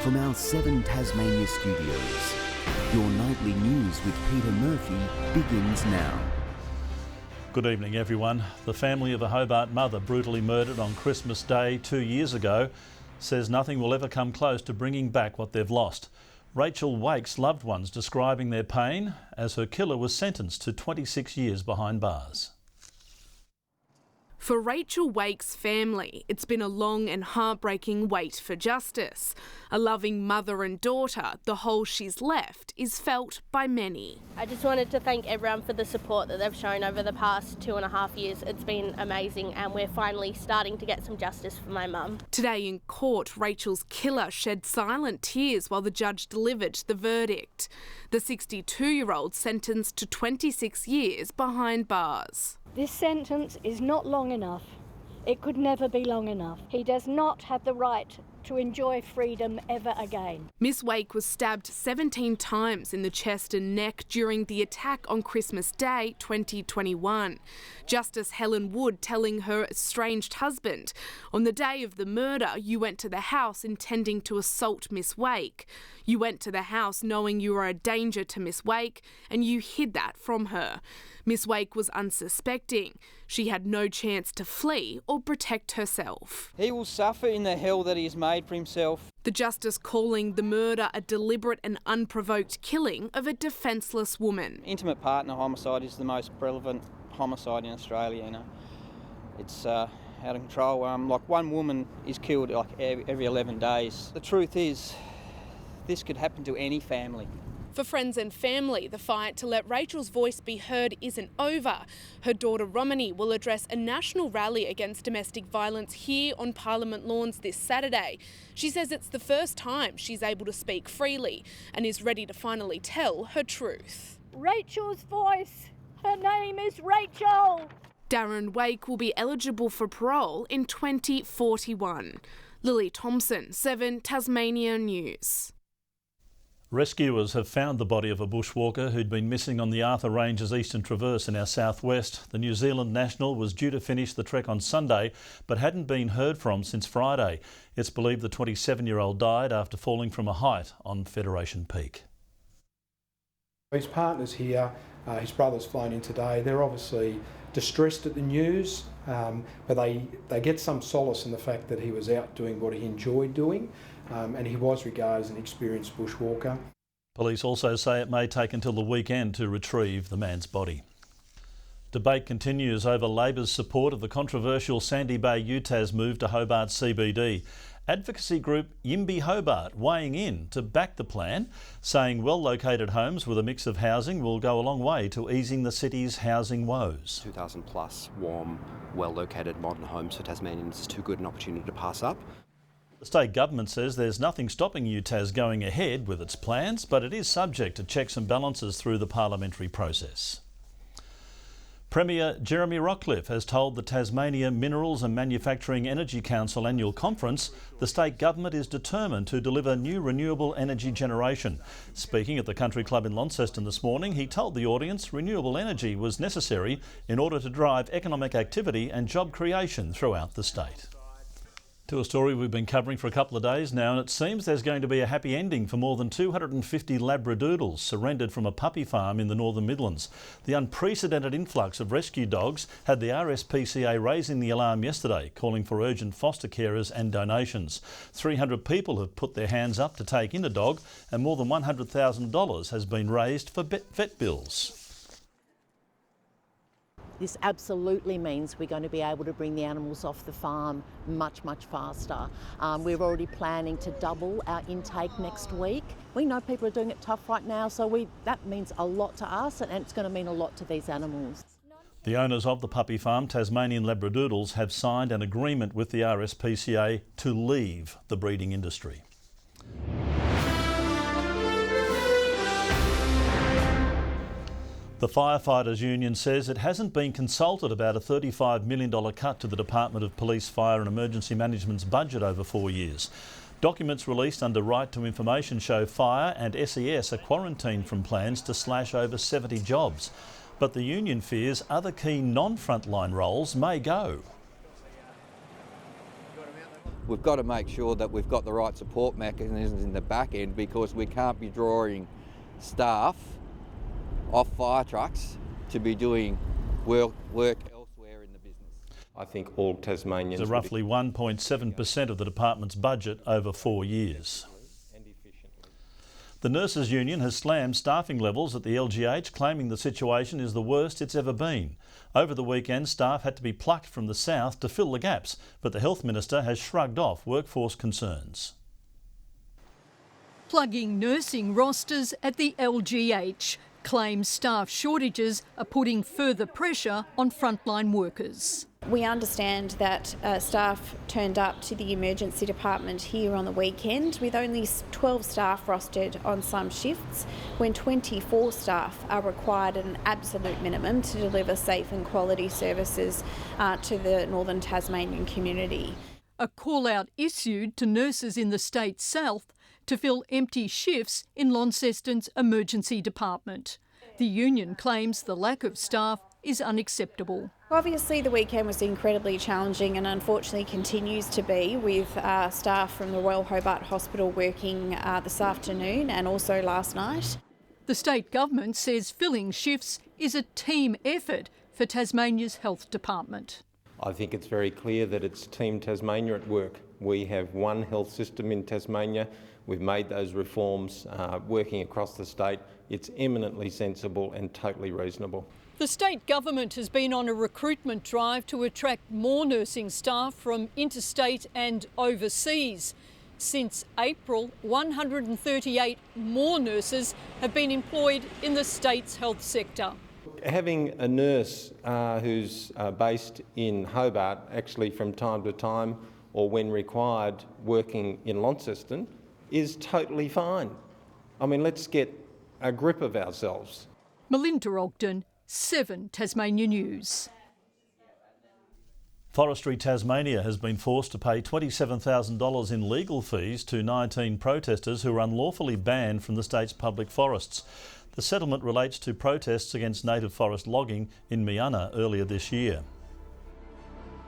From our 7 Tasmania studios, your nightly news with Peter Murphy begins now. Good evening, everyone. The family of a Hobart mother brutally murdered on Christmas Day 2 years ago says nothing will ever come close to bringing back what they've lost. Rachel Wake's loved ones describing their pain as her killer was sentenced to 26 years behind bars. For Rachel Wake's family, it's been a long and heartbreaking wait for justice. A loving mother and daughter, the hole she's left is felt by many. I just wanted to thank everyone for the support that they've shown over the past 2.5 years. It's been amazing and we're finally starting to get some justice for my mum. Today in court, Rachel's killer shed silent tears while the judge delivered the verdict. The 62-year-old sentenced to 26 years behind bars. This sentence is not long enough. It could never be long enough. He does not have the right to enjoy freedom ever again. Miss Wake was stabbed 17 times in the chest and neck during the attack on Christmas Day 2021. Justice Helen Wood telling her estranged husband, "On the day of the murder, you went to the house intending to assault Miss Wake. You went to the house knowing you were a danger to Miss Wake and you hid that from her." Miss Wake was unsuspecting. She had no chance to flee or protect herself. He will suffer in the hell that he has made for himself. The justice calling the murder a deliberate and unprovoked killing of a defenceless woman. Intimate partner homicide is the most prevalent homicide in Australia. It's out of control. Like one woman is killed like every 11 days. The truth is, this could happen to any family. For friends and family, the fight to let Rachel's voice be heard isn't over. Her daughter Romany will address a national rally against domestic violence here on Parliament lawns this Saturday. She says it's the first time she's able to speak freely and is ready to finally tell her truth. Rachel's voice. Her name is Rachel. Darren Wake will be eligible for parole in 2041. Lily Thompson, 7 Tasmania News. Rescuers have found the body of a bushwalker who'd been missing on the Arthur Ranges Eastern Traverse in our southwest. The New Zealand national was due to finish the trek on Sunday but hadn't been heard from since Friday. It's believed the 27-year-old died after falling from a height on Federation Peak. His partner's here, his brother's flown in today. They're obviously distressed at the news, but they get some solace in the fact that he was out doing what he enjoyed doing. And he was regarded as an experienced bushwalker. Police also say it may take until the weekend to retrieve the man's body. Debate continues over Labor's support of the controversial Sandy Bay UTAS move to Hobart CBD. Advocacy group Yimby Hobart weighing in to back the plan, saying well-located homes with a mix of housing will go a long way to easing the city's housing woes. 2,000 plus warm, well-located modern homes for Tasmanians is too good an opportunity to pass up. The state government says there's nothing stopping UTAS going ahead with its plans, but it is subject to checks and balances through the parliamentary process. Premier Jeremy Rockcliffe has told the Tasmania Minerals and Manufacturing Energy Council annual conference the state government is determined to deliver new renewable energy generation. Speaking at the Country Club in Launceston this morning, he told the audience renewable energy was necessary in order to drive economic activity and job creation throughout the state. To a story we've been covering for a couple of days now, and it seems there's going to be a happy ending for more than 250 Labradoodles surrendered from a puppy farm in the Northern Midlands. The unprecedented influx of rescue dogs had the RSPCA raising the alarm yesterday, calling for urgent foster carers and donations. 300 people have put their hands up to take in a dog, and more than $100,000 has been raised for vet bills. This absolutely means we're going to be able to bring the animals off the farm much faster. We're already planning to double our intake next week. We know people are doing it tough right now, so that means a lot to us and it's going to mean a lot to these animals. The owners of the puppy farm, Tasmanian Labradoodles, have signed an agreement with the RSPCA to leave the breeding industry. The Firefighters Union says it hasn't been consulted about a $35 million cut to the Department of Police, Fire and Emergency Management's budget over 4 years. Documents released under Right to Information show Fire and SES are quarantined from plans to slash over 70 jobs. But the union fears other key non-frontline roles may go. we've got to make sure that we've got the right support mechanisms in the back end, because we can't be drawing staff off fire trucks to be doing work elsewhere in the business. I think all Tasmanians... So roughly 1.7% of the department's budget over 4 years. The Nurses Union has slammed staffing levels at the LGH, claiming the situation is the worst it's ever been. Over the weekend, staff had to be plucked from the south to fill the gaps, but the Health Minister has shrugged off workforce concerns. Plugging nursing rosters at the LGH, claims staff shortages are putting further pressure on frontline workers. We understand that staff turned up to the emergency department here on the weekend with only 12 staff rostered on some shifts, when 24 staff are required at an absolute minimum to deliver safe and quality services to the northern Tasmanian community. A call-out issued to nurses in the state's south to fill empty shifts in Launceston's emergency department. The union claims the lack of staff is unacceptable. Obviously the weekend was incredibly challenging and unfortunately continues to be, with staff from the Royal Hobart Hospital working this afternoon and also last night. The state government says filling shifts is a team effort for Tasmania's health department. I think it's very clear that it's Team Tasmania at work. We have one health system in Tasmania. We've made those reforms working across the state. It's eminently sensible and totally reasonable. The state government has been on a recruitment drive to attract more nursing staff from interstate and overseas. Since April, 138 more nurses have been employed in the state's health sector. Having a nurse who's based in Hobart, actually from time to time or when required working in Launceston, is totally fine. I mean, let's get a grip of ourselves. Melinda Ogden, 7 Tasmania News. Forestry Tasmania has been forced to pay $27,000 in legal fees to 19 protesters who were unlawfully banned from the state's public forests. The settlement relates to protests against native forest logging in Miana earlier this year.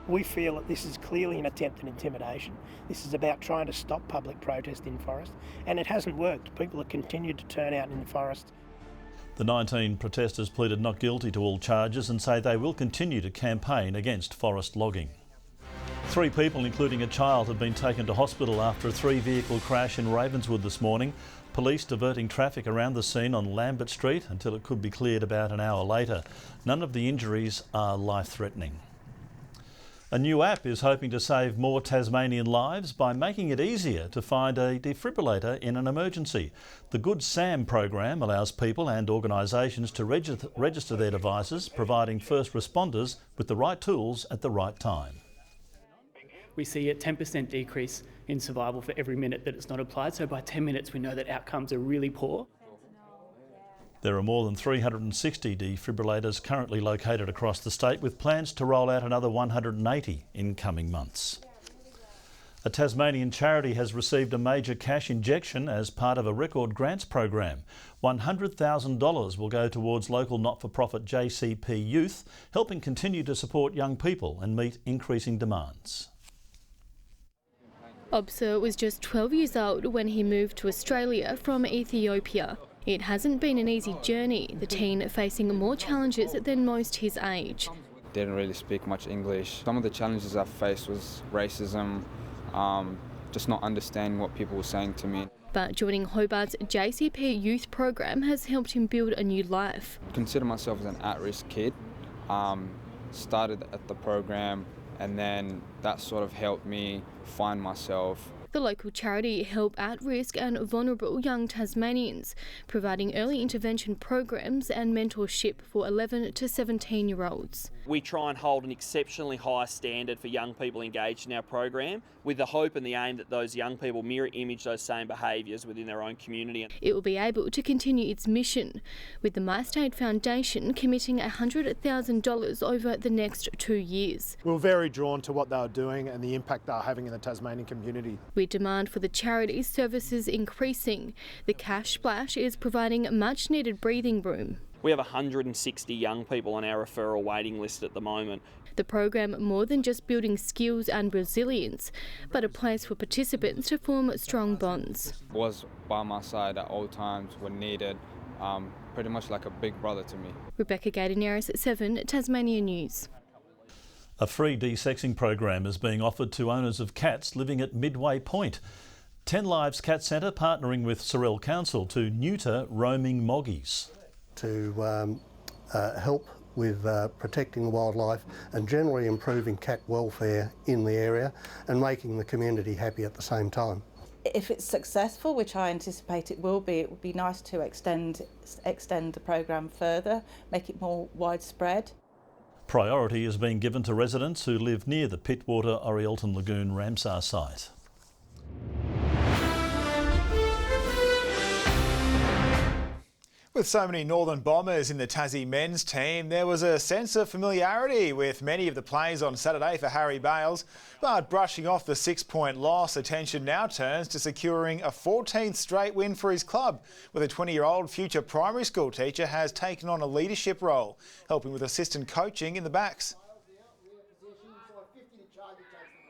We feel that this is clearly an attempt at intimidation. This is about trying to stop public protest in forest, and it hasn't worked. People have continued to turn out in the forest. The 19 protesters pleaded not guilty to all charges and say they will continue to campaign against forest logging. 3 people, including a child, have been taken to hospital after a 3-vehicle crash in Ravenswood this morning. Police diverting traffic around the scene on Lambert Street until it could be cleared about an hour later. None of the injuries are life-threatening. A new app is hoping to save more Tasmanian lives by making it easier to find a defibrillator in an emergency. The Good Sam program allows people and organisations to register their devices, providing first responders with the right tools at the right time. We see a 10% decrease in survival for every minute that it's not applied, so by 10 minutes we know that outcomes are really poor. There are more than 360 defibrillators currently located across the state, with plans to roll out another 180 in coming months. A Tasmanian charity has received a major cash injection as part of a record grants program. $100,000 will go towards local not-for-profit JCP Youth, helping continue to support young people and meet increasing demands. Obser was just 12 years old when he moved to Australia from Ethiopia. It hasn't been an easy journey, the teen facing more challenges than most his age. Didn't really speak much English. Some of the challenges I faced was racism, just not understanding what people were saying to me. But joining Hobart's JCP Youth program has helped him build a new life. I consider myself as an at-risk kid. Started at the program, and then that sort of helped me find myself. The local charity help at-risk and vulnerable young Tasmanians, providing early intervention programs and mentorship for 11 to 17-year-olds. We try and hold an exceptionally high standard for young people engaged in our program, with the hope and the aim that those young people mirror image those same behaviours within their own community. It will be able to continue its mission, with the MyState Foundation committing $100,000 over the next 2 years. We were very drawn to what they were doing and the impact they were having in the Tasmanian community. With demand for the charity's services increasing, the cash splash is providing much needed breathing room. We have 160 young people on our referral waiting list at the moment. The program more than just building skills and resilience, but a place for participants to form strong bonds. Was by my side at all times when needed, pretty much like a big brother to me. Rebecca Gaidaneris, 7 Tasmania News. A free desexing program is being offered to owners of cats living at Midway Point. 10 Lives Cat Centre partnering with Sorell Council to neuter roaming moggies. To help with protecting the wildlife and generally improving cat welfare in the area and making the community happy at the same time. If it's successful, which I anticipate it would be nice to extend the program further, make it more widespread. Priority is being given to residents who live near the Pittwater Orielton Lagoon Ramsar site. With so many Northern Bombers in the Tassie men's team, there was a sense of familiarity with many of the players on Saturday for Harry Bales. But brushing off the 6-point loss, attention now turns to securing a 14th straight win for his club, where the 20-year-old future primary school teacher has taken on a leadership role, helping with assistant coaching in the backs.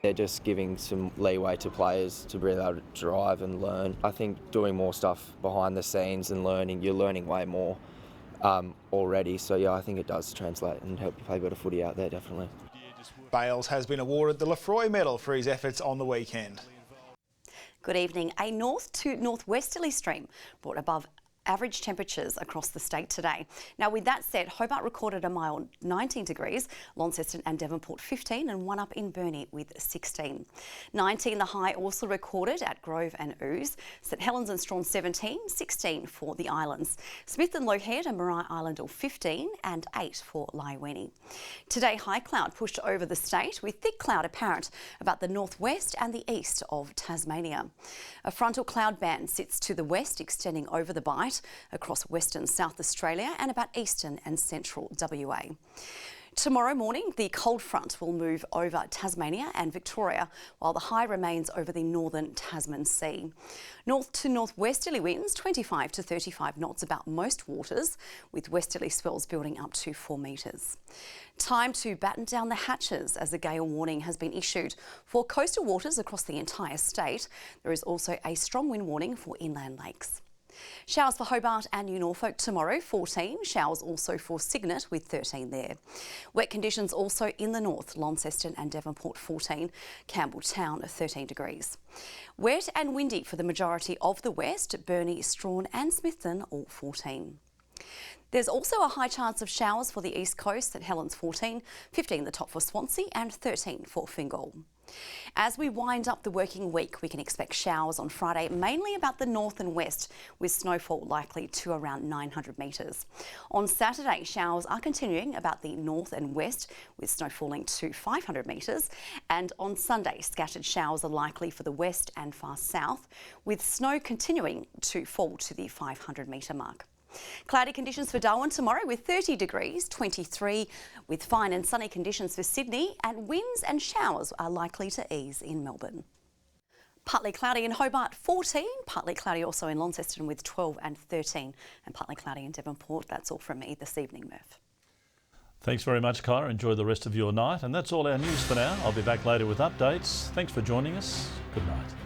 They're just giving some leeway to players to be able to drive and learn. I think doing more stuff behind the scenes and learning, you're learning way more already. So yeah, I think it does translate and help you play better footy out there, definitely. Bales has been awarded the Lefroy Medal for his efforts on the weekend. Good evening. A north to northwesterly stream brought above average temperatures across the state today. Now, with that said, Hobart recorded a mild 19 degrees, Launceston and Devonport 15, and one up in Burnie with 16. 19 the high also recorded at Grove and Ouse, St Helens and Strawn 17, 16 for the islands. Smith and Lougheed and Marai Island all 15 and 8 for Laiweni. Today, high cloud pushed over the state with thick cloud apparent about the northwest and the east of Tasmania. A frontal cloud band sits to the west, extending over the Bight across western South Australia and about eastern and central WA. Tomorrow morning, the cold front will move over Tasmania and Victoria, while the high remains over the northern Tasman Sea. North to northwesterly winds, 25 to 35 knots about most waters, with westerly swells building up to 4 metres. Time to batten down the hatches as a gale warning has been issued for coastal waters across the entire state. There is also a strong wind warning for inland lakes. Showers for Hobart and New Norfolk tomorrow, 14. Showers also for Cygnet with 13 there. Wet conditions also in the north, Launceston and Devonport 14, Campbelltown 13 degrees. Wet and windy for the majority of the west, Burnie, Strawn and Smithton all 14. There's also a high chance of showers for the east coast, St Helens 14, 15 the top for Swansea and 13 for Fingal. As we wind up the working week, we can expect showers on Friday, mainly about the north and west, with snowfall likely to around 900 metres. On Saturday, showers are continuing about the north and west, with snow falling to 500 metres. And on Sunday, scattered showers are likely for the west and far south, with snow continuing to fall to the 500 metre mark. Cloudy conditions for Darwin tomorrow with 30 degrees, 23 with fine and sunny conditions for Sydney, and winds and showers are likely to ease in Melbourne. Partly cloudy in Hobart 14, partly cloudy also in Launceston with 12 and 13, and partly cloudy in Devonport. That's all from me this evening, Murph. Thanks very much, Kyra. Enjoy the rest of your night. And that's all our news for now. I'll be back later with updates. Thanks for joining us. Good night.